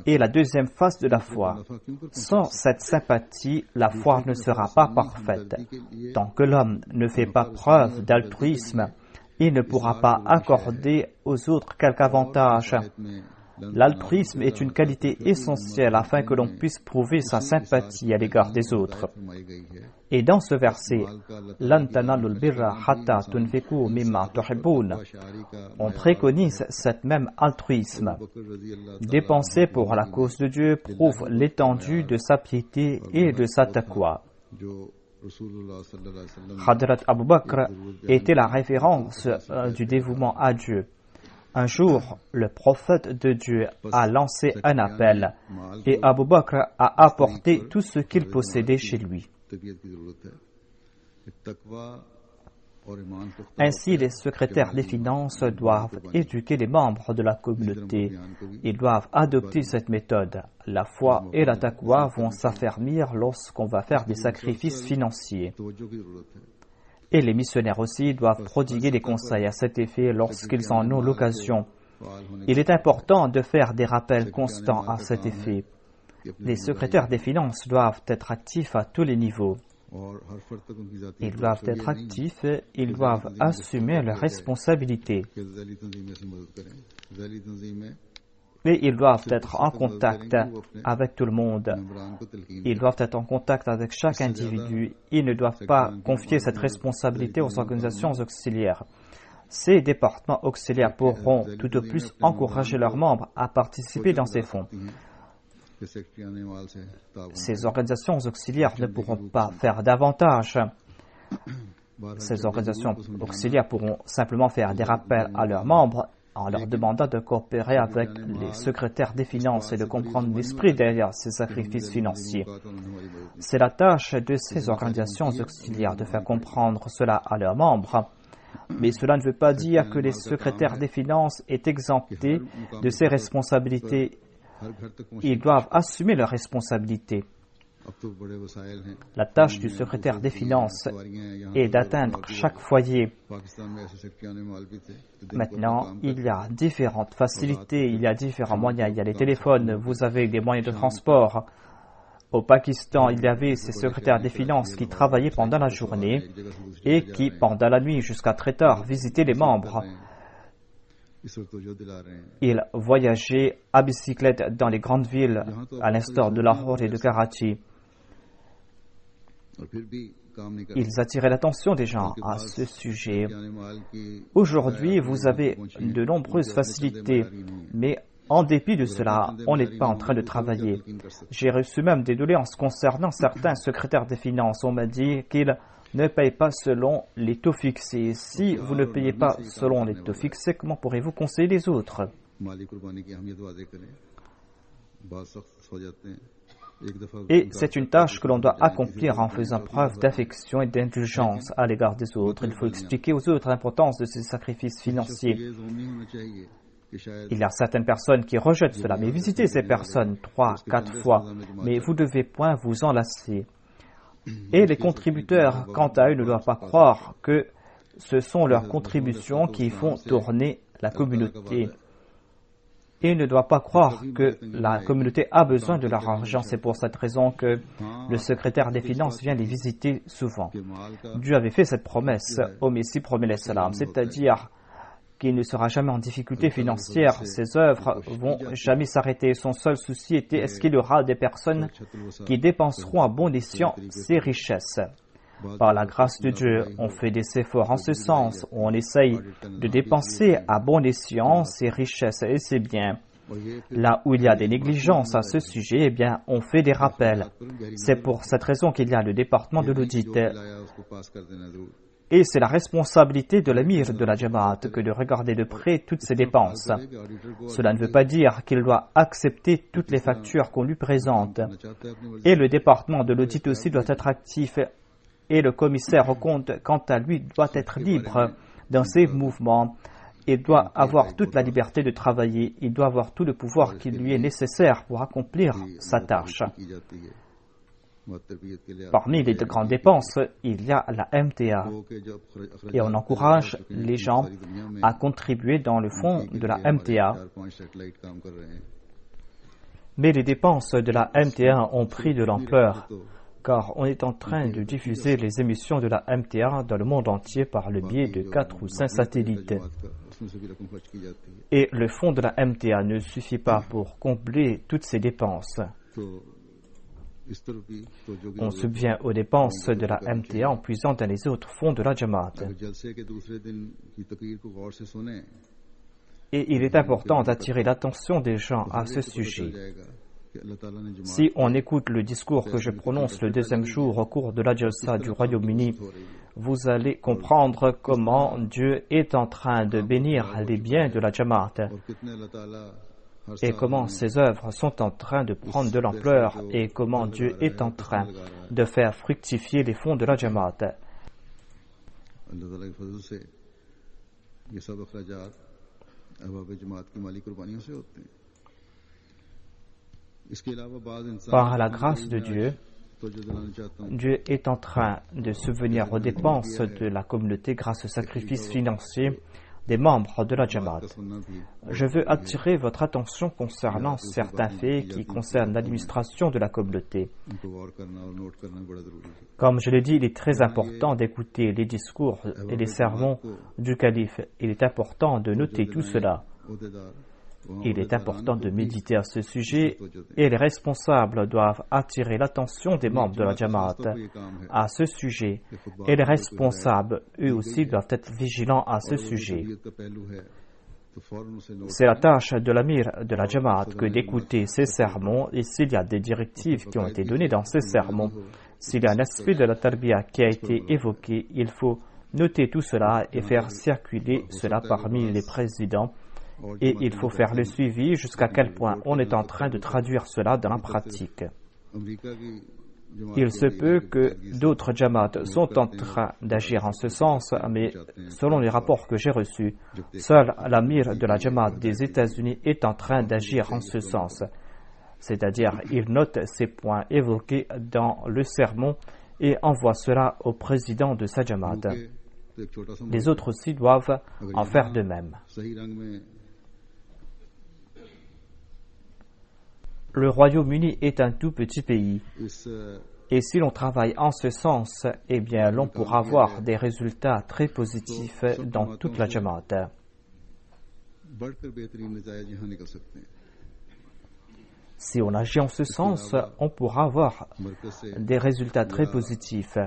[SPEAKER 3] est la deuxième face de la foi. Sans cette sympathie, la foi ne sera pas parfaite. Tant que l'homme ne fait pas preuve d'altruisme, il ne pourra pas accorder aux autres quelque avantage. L'altruisme est une qualité essentielle afin que l'on puisse prouver sa sympathie à l'égard des autres. Et dans ce verset, Lan tanalul birra hatta tunfiqu mimma tuhibbun, on préconise cet même altruisme. Dépenser pour la cause de Dieu prouve l'étendue de sa piété et de sa taqwa. Hadrat Abu Bakr était la référence du dévouement à Dieu. Un jour, le prophète de Dieu a lancé un appel et Abu Bakr a apporté tout ce qu'il possédait chez lui. Ainsi, les secrétaires des finances doivent éduquer les membres de la communauté. Ils doivent adopter cette méthode. La foi et la taqwa vont s'affermir lorsqu'on va faire des sacrifices financiers. Et les missionnaires aussi doivent prodiguer des conseils à cet effet lorsqu'ils en ont l'occasion. Il est important de faire des rappels constants à cet effet. Les secrétaires des finances doivent être actifs à tous les niveaux. Ils doivent être actifs, ils doivent assumer leurs responsabilités. Et ils doivent être en contact avec tout le monde. Ils doivent être en contact avec chaque individu. Ils ne doivent pas confier cette responsabilité aux organisations auxiliaires. Ces départements auxiliaires pourront tout au plus encourager leurs membres à participer dans ces fonds. Ces organisations auxiliaires ne pourront pas faire davantage. Ces organisations auxiliaires pourront simplement faire des rappels à leurs membres en leur demandant de coopérer avec les secrétaires des finances et de comprendre l'esprit derrière ces sacrifices financiers. C'est la tâche de ces organisations auxiliaires de faire comprendre cela à leurs membres. Mais cela ne veut pas dire que les secrétaires des finances est exemptés de ces responsabilités. Ils doivent assumer leurs responsabilités. La tâche du secrétaire des finances est d'atteindre chaque foyer. Maintenant, il y a différentes facilités, il y a différents moyens. Il y a les téléphones, vous avez des moyens de transport. Au Pakistan, il y avait ces secrétaires des finances qui travaillaient pendant la journée et qui, pendant la nuit jusqu'à très tard, visitaient les membres. Ils voyageaient à bicyclette dans les grandes villes, à l'instar de Lahore et de Karachi. Ils attiraient l'attention des gens à ce sujet. Aujourd'hui, vous avez de nombreuses facilités, mais en dépit de cela, on n'est pas en train de travailler. J'ai reçu même des doléances concernant certains secrétaires des finances. On m'a dit qu'ils ne payent pas selon les taux fixés. Si vous ne payez pas selon les taux fixés, comment pourrez-vous conseiller les autres? Et c'est une tâche que l'on doit accomplir en faisant preuve d'affection et d'indulgence à l'égard des autres. Il faut expliquer aux autres l'importance de ces sacrifices financiers. Il y a certaines personnes qui rejettent cela, mais visitez ces personnes 3, 4 fois, mais vous ne devez point vous en lasser. Et les contributeurs, quant à eux, ne doivent pas croire que ce sont leurs contributions qui font tourner la communauté. Et ils ne doivent pas croire que la communauté a besoin de leur argent. C'est pour cette raison que le secrétaire des finances vient les visiter souvent. Dieu avait fait cette promesse au Messie premier salam, c'est-à-dire qu'il ne sera jamais en difficulté financière. Ses œuvres vont jamais s'arrêter. Son seul souci était est-ce qu'il y aura des personnes qui dépenseront à bon escient ces richesses. Par la grâce de Dieu, on fait des efforts en ce sens. On essaye de dépenser à bon escient ces richesses et ces biens. Là où il y a des négligences à ce sujet, eh bien, on fait des rappels. C'est pour cette raison qu'il y a le département de l'audit. Et c'est la responsabilité de l'amir de la Jamaat que de regarder de près toutes ces dépenses. Cela ne veut pas dire qu'il doit accepter toutes les factures qu'on lui présente. Et le département de l'audit aussi doit être actif. Et le commissaire au compte, quant à lui, doit être libre dans ses mouvements. Il doit avoir toute la liberté de travailler. Il doit avoir tout le pouvoir qui lui est nécessaire pour accomplir sa tâche. Parmi les grandes dépenses, il y a la MTA. Et on encourage les gens à contribuer dans le fonds de la MTA. Mais les dépenses de la MTA ont pris de l'ampleur, car on est en train de diffuser les émissions de la MTA dans le monde entier par le biais de 4 ou 5 satellites. Et le fonds de la MTA ne suffit pas pour combler toutes ces dépenses. On subvient aux dépenses de la MTA en puisant dans les autres fonds de la Jamaat. Et il est important d'attirer l'attention des gens à ce sujet. Si on écoute le discours que je prononce le deuxième jour au cours de la Jalsa du Royaume-Uni, vous allez comprendre comment Dieu est en train de bénir les biens de la Jamaat et comment ses œuvres sont en train de prendre de l'ampleur et comment Dieu est en train de faire fructifier les fonds de la Jamaat. Par la grâce de Dieu, Dieu est en train de subvenir aux dépenses de la communauté grâce au sacrifice financier des membres de la Jamaat. Je veux attirer votre attention concernant certains faits qui concernent l'administration de la communauté. Comme je l'ai dit, il est très important d'écouter les discours et les sermons du calife. Il est important de noter tout cela. Il est important de méditer à ce sujet et les responsables doivent attirer l'attention des membres de la Jamaat à ce sujet et les responsables, eux aussi, doivent être vigilants à ce sujet. C'est la tâche de l'amir de la Jamaat que d'écouter ces sermons, et s'il y a des directives qui ont été données dans ces sermons, s'il y a un aspect de la tarbiya qui a été évoqué, il faut noter tout cela et faire circuler cela parmi les présidents, et il faut faire le suivi jusqu'à quel point on est en train de traduire cela dans la pratique. Il se peut que d'autres Jamaat sont en train d'agir en ce sens, mais selon les rapports que j'ai reçus, seul l'amir de la Jamaat des États-Unis est en train d'agir en ce sens. C'est-à-dire, il note ces points évoqués dans le sermon et envoie cela au président de sa Jamaat. Les autres aussi doivent en faire de même. Le Royaume-Uni est un tout petit pays. Et si l'on travaille en ce sens, eh bien, l'on pourra avoir des résultats très positifs dans toute la Jamaat. Si on agit en ce sens, on pourra avoir des résultats très positifs.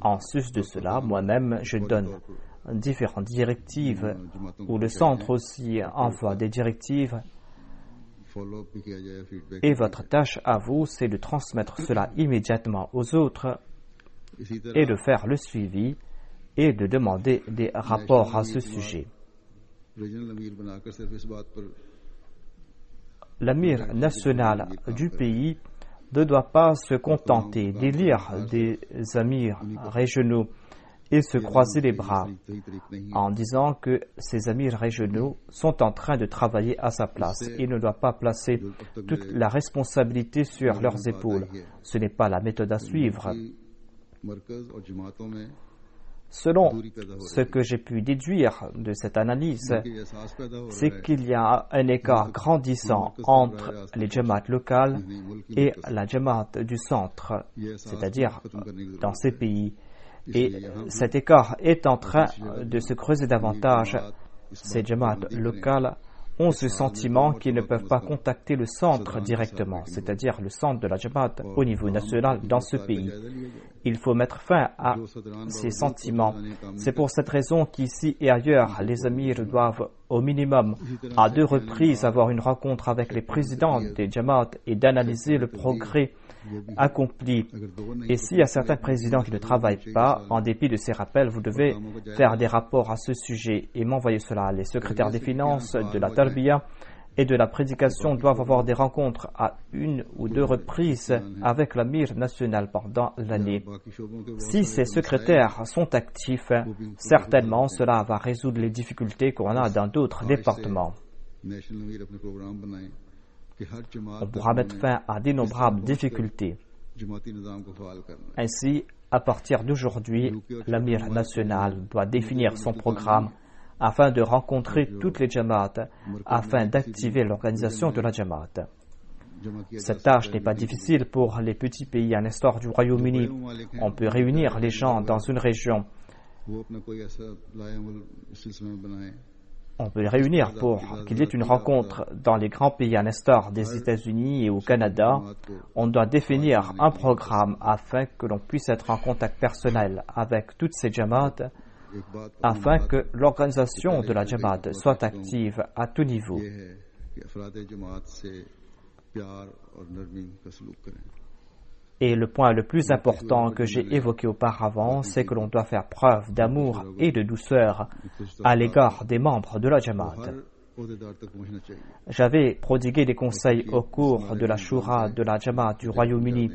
[SPEAKER 3] En sus de cela, moi-même, je donne différentes directives, ou le centre aussi envoie des directives, et votre tâche à vous, c'est de transmettre cela immédiatement aux autres, et de faire le suivi, et de demander des rapports à ce sujet. L'amir national du pays ne doit pas se contenter d'élire des amirs régionaux et se croiser les bras en disant que ces amirs régionaux sont en train de travailler à sa place. Il ne doit pas placer toute la responsabilité sur leurs épaules. Ce n'est pas la méthode à suivre. Selon ce que j'ai pu déduire de cette analyse, c'est qu'il y a un écart grandissant entre les Jamaat locales et la Jamaat du centre, c'est-à-dire dans ces pays. Et cet écart est en train de se creuser davantage. Ces Jamaat locales ont ce sentiment qu'ils ne peuvent pas contacter le centre directement, c'est-à-dire le centre de la Jamaat au niveau national dans ce pays. Il faut mettre fin à ces sentiments. C'est pour cette raison qu'ici et ailleurs, les amirs doivent au minimum à 2 reprises avoir une rencontre avec les présidents des Jamaat et d'analyser le progrès accompli. Et s'il y a certains présidents qui ne travaillent pas, en dépit de ces rappels, vous devez faire des rapports à ce sujet et m'envoyer cela. Les secrétaires des finances, de la tarbiya et de la prédication doivent avoir des rencontres à 1 ou 2 reprises avec l'amir national pendant l'année. Si ces secrétaires sont actifs, certainement cela va résoudre les difficultés qu'on a dans d'autres départements. On pourra mettre fin à d'innombrables difficultés. Ainsi, à partir d'aujourd'hui, l'amir national doit définir son programme afin de rencontrer toutes les Jamaat, afin d'activer l'organisation de la Jamaat. Cette tâche n'est pas difficile pour les petits pays à l'instar du Royaume-Uni. On peut réunir les gens dans une région. On peut les réunir pour qu'il y ait une rencontre dans les grands pays à l'instar des États-Unis et au Canada. On doit définir un programme afin que l'on puisse être en contact personnel avec toutes ces Jamaat, afin que l'organisation de la Jamaat soit active à tout niveau. Et le point le plus important que j'ai évoqué auparavant, c'est que l'on doit faire preuve d'amour et de douceur à l'égard des membres de la Jamaat. J'avais prodigué des conseils au cours de la Shura de la Jamaat du Royaume-Uni.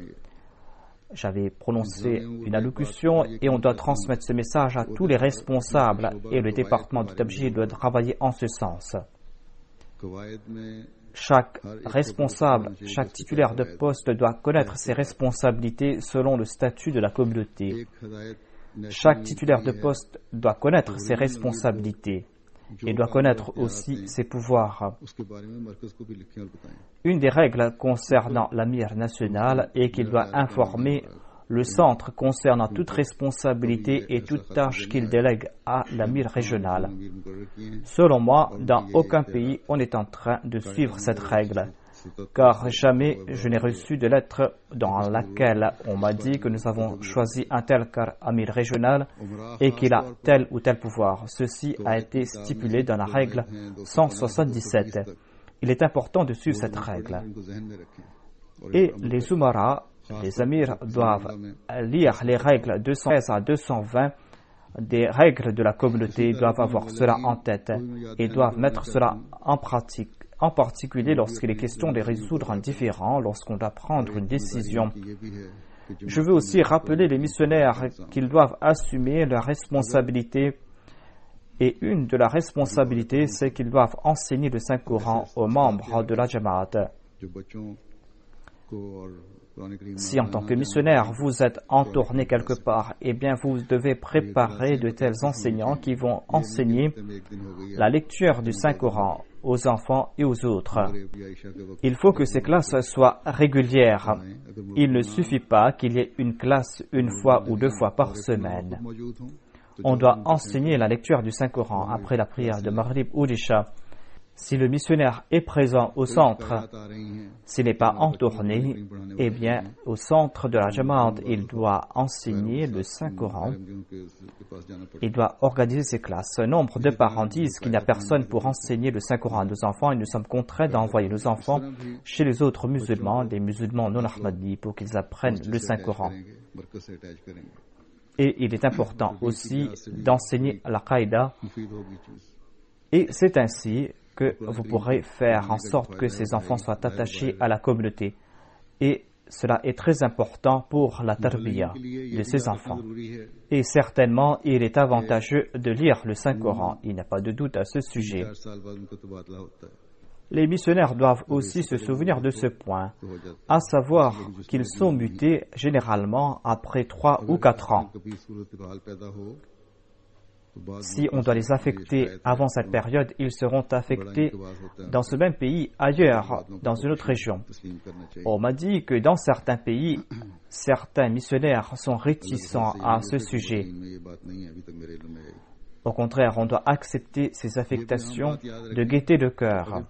[SPEAKER 3] J'avais prononcé une allocution et on doit transmettre ce message à tous les responsables et le département du Tabjid doit travailler en ce sens. Chaque responsable, chaque titulaire de poste doit connaître ses responsabilités selon le statut de la communauté. Chaque titulaire de poste doit connaître ses responsabilités et doit connaître aussi ses pouvoirs. Une des règles concernant l'amir national est qu'il doit informer le centre concernant toute responsabilité et toute tâche qu'il délègue à l'amir régional. Selon moi, dans aucun pays, on est en train de suivre cette règle. car jamais je n'ai reçu de lettre dans laquelle on m'a dit que nous avons choisi un tel amir régional et qu'il a tel ou tel pouvoir. Ceci a été stipulé dans la règle 177. Il est important de suivre cette règle. Et les Umara, les amirs, doivent lire les règles 213 à 220 des règles de la communauté, doivent avoir cela en tête et doivent mettre cela en pratique, en particulier lorsqu'il est question de résoudre un différend, lorsqu'on doit prendre une décision. Je veux aussi rappeler les missionnaires qu'ils doivent assumer leurs responsabilités. Et une de leurs responsabilités, c'est qu'ils doivent enseigner le Saint-Coran aux membres de la Jamaat. Si en tant que missionnaire, vous êtes en tournée quelque part, eh bien vous devez préparer de tels enseignants qui vont enseigner la lecture du Saint-Coran aux enfants et aux autres. Il faut que ces classes soient régulières. Il ne suffit pas qu'il y ait une classe une fois ou 2 fois par semaine. On doit enseigner la lecture du Saint-Coran après la prière de Maghrib ou d'Isha. Si le missionnaire est présent au centre, s'il n'est pas en tournée, eh bien, au centre de la Jamaat, il doit enseigner le Saint-Coran. Il doit organiser ses classes. Nombre de parents disent qu'il n'y a personne pour enseigner le Saint-Coran à nos enfants et nous sommes contraints d'envoyer nos enfants chez les autres musulmans, des musulmans non ahmadis, pour qu'ils apprennent le Saint-Coran. Et il est important aussi d'enseigner la qaïda. Et c'est ainsi que vous pourrez faire en sorte que ces enfants soient attachés à la communauté. Et cela est très important pour la tarbiya de ces enfants. Et certainement, il est avantageux de lire le Saint-Coran. Il n'y a pas de doute à ce sujet. Les missionnaires doivent aussi se souvenir de ce point, à savoir qu'ils sont mutés généralement après 3 ou 4 ans. Si on doit les affecter avant cette période, ils seront affectés dans ce même pays, ailleurs, dans une autre région. On m'a dit que dans certains pays, certains missionnaires sont réticents à ce sujet. Au contraire, on doit accepter ces affectations de gaieté de cœur.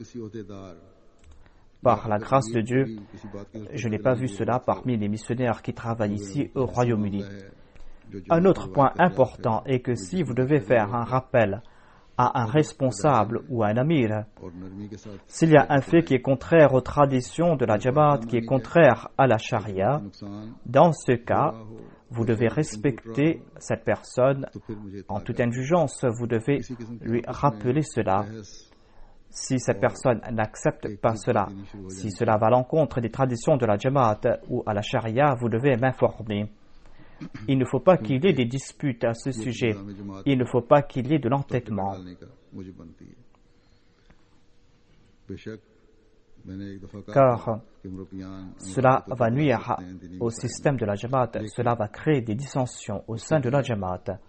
[SPEAKER 3] Par la grâce de Dieu, je n'ai pas vu cela parmi les missionnaires qui travaillent ici au Royaume-Uni. Un autre point important est que si vous devez faire un rappel à un responsable ou à un amir, s'il y a un fait qui est contraire aux traditions de la Jamaat, qui est contraire à la charia, dans ce cas, vous devez respecter cette personne. En toute indulgence, vous devez lui rappeler cela. Si cette personne n'accepte pas cela, si cela va à l'encontre des traditions de la Jamaat ou à la charia, vous devez m'informer. Il ne faut pas qu'il y ait des disputes à ce sujet. Il ne faut pas qu'il y ait de l'entêtement. Car cela va nuire au système de la Jamaat. Cela va créer des dissensions au sein de la Jamaat.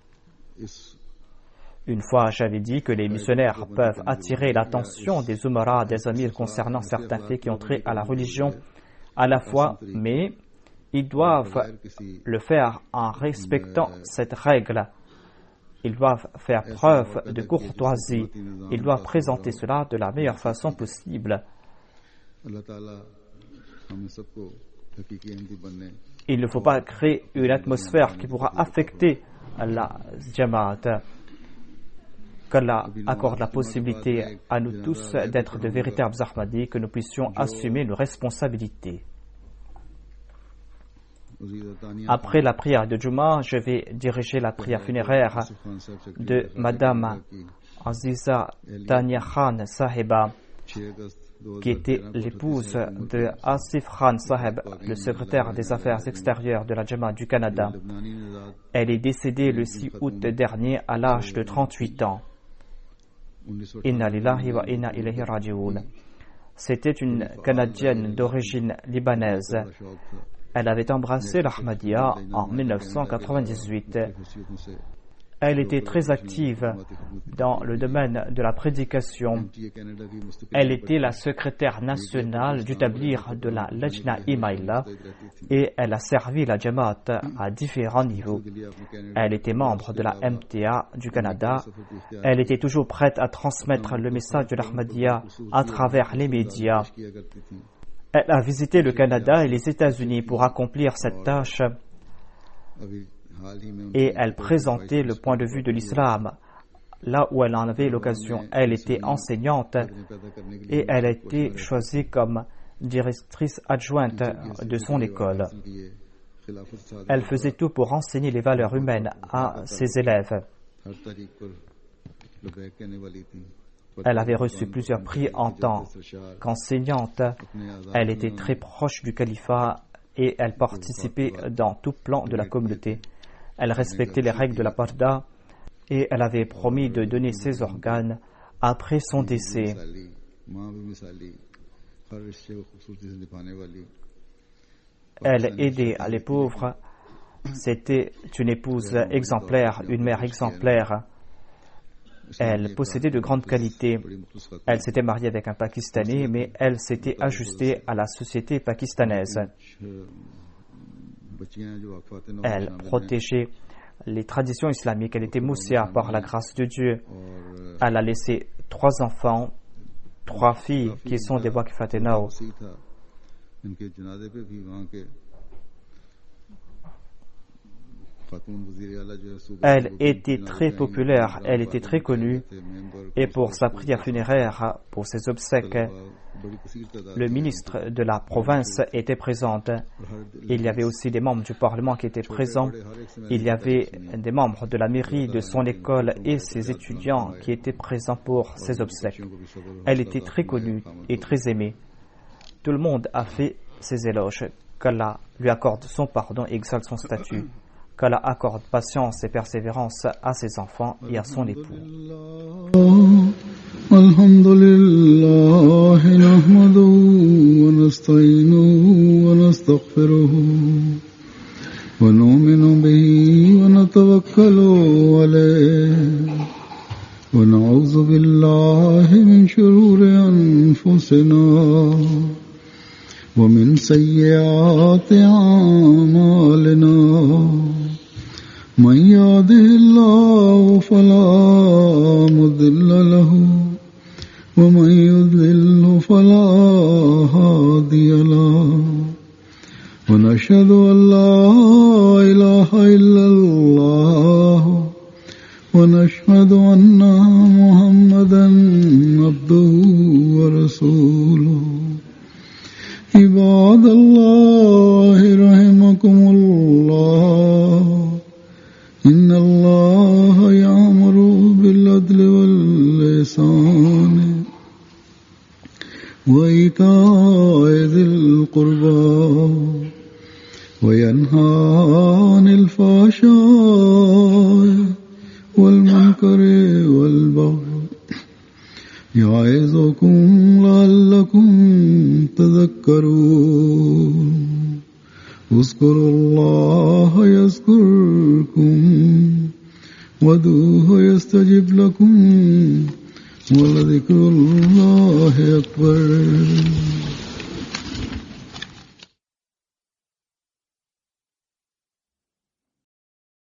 [SPEAKER 3] Une fois, j'avais dit que les missionnaires peuvent attirer l'attention des Umara, des amirs concernant certains faits qui ont trait à la religion, à la foi, mais ils doivent le faire en respectant cette règle. Ils doivent faire preuve de courtoisie. Ils doivent présenter cela de la meilleure façon possible. Il ne faut pas créer une atmosphère qui pourra affecter la Jamaat. Qu'Allah accorde la possibilité à nous tous d'être de véritables Ahmadis, que nous puissions assumer nos responsabilités. Après la prière de Juma, je vais diriger la prière funéraire de Madame Aziza Tania Khan Sahiba, qui était l'épouse de Asif Khan Sahib, le secrétaire des affaires extérieures de la Jamaat du Canada. Elle est décédée le 6 août dernier à l'âge de 38 ans. Inna lillahi wa inna ilayhi raji'un. C'était une Canadienne d'origine libanaise. Elle avait embrassé l'Ahmadiyya en 1998. Elle était très active dans le domaine de la prédication. Elle était la secrétaire nationale du tablir de la Lajna Imaila et elle a servi la Jamaat à différents niveaux. Elle était membre de la MTA du Canada. Elle était toujours prête à transmettre le message de l'Ahmadiyya à travers les médias. Elle a visité le Canada et les États-Unis pour accomplir cette tâche et elle présentait le point de vue de l'islam là où elle en avait l'occasion. Elle était enseignante et elle a été choisie comme directrice adjointe de son école. Elle faisait tout pour enseigner les valeurs humaines à ses élèves. Elle avait reçu plusieurs prix en tant qu'enseignante. Elle était très proche du califat et elle participait dans tout plan de la communauté. Elle respectait les règles de la parda et elle avait promis de donner ses organes après son décès. Elle aidait les pauvres. C'était une épouse exemplaire, une mère exemplaire. Elle possédait de grandes qualités. Elle s'était mariée avec un Pakistanais, mais elle s'était ajustée à la société pakistanaise. Elle protégeait les traditions islamiques. Elle était moussia par la grâce de Dieu. Elle a laissé 3 enfants, 3 filles qui sont des Waqifatenao. Elle était très populaire, elle était très connue, et pour sa prière funéraire, pour ses obsèques, le ministre de la province était présent. Il y avait aussi des membres du Parlement qui étaient présents. Il y avait des membres de la mairie de son école et ses étudiants qui étaient présents pour ses obsèques. Elle était très connue et très aimée. Tout le monde a fait ses éloges. Qu'Allah lui accorde son pardon et exalte son statut. Qu'Allah accorde patience et persévérance à ses enfants et à son époux.
[SPEAKER 4] Alhamdulillah, nahmaduhu wa nasta'inuhu wa nastaghfiruhu wa nu'minu bihi wa natawakkalu alayhi wa na'udhu billahi min shururi anfusina wa min sayyiati a'malina. من يهده الله فلا مضل له ومن يضلل فلا هادي له ونشهد أن لا إله إلا الله ونشهد أن محمدا عبده ورسوله عباد الله رحمكم الله إن الله يأمر بالعدل والإحسان وإيتاء ذي القربى وينهى عن الفحشاء والمنكر والبغي يعظكم لعلكم تذكرون اذكروا الله يذكركم وادعوه يستجب لكم ولذكر الله أكبر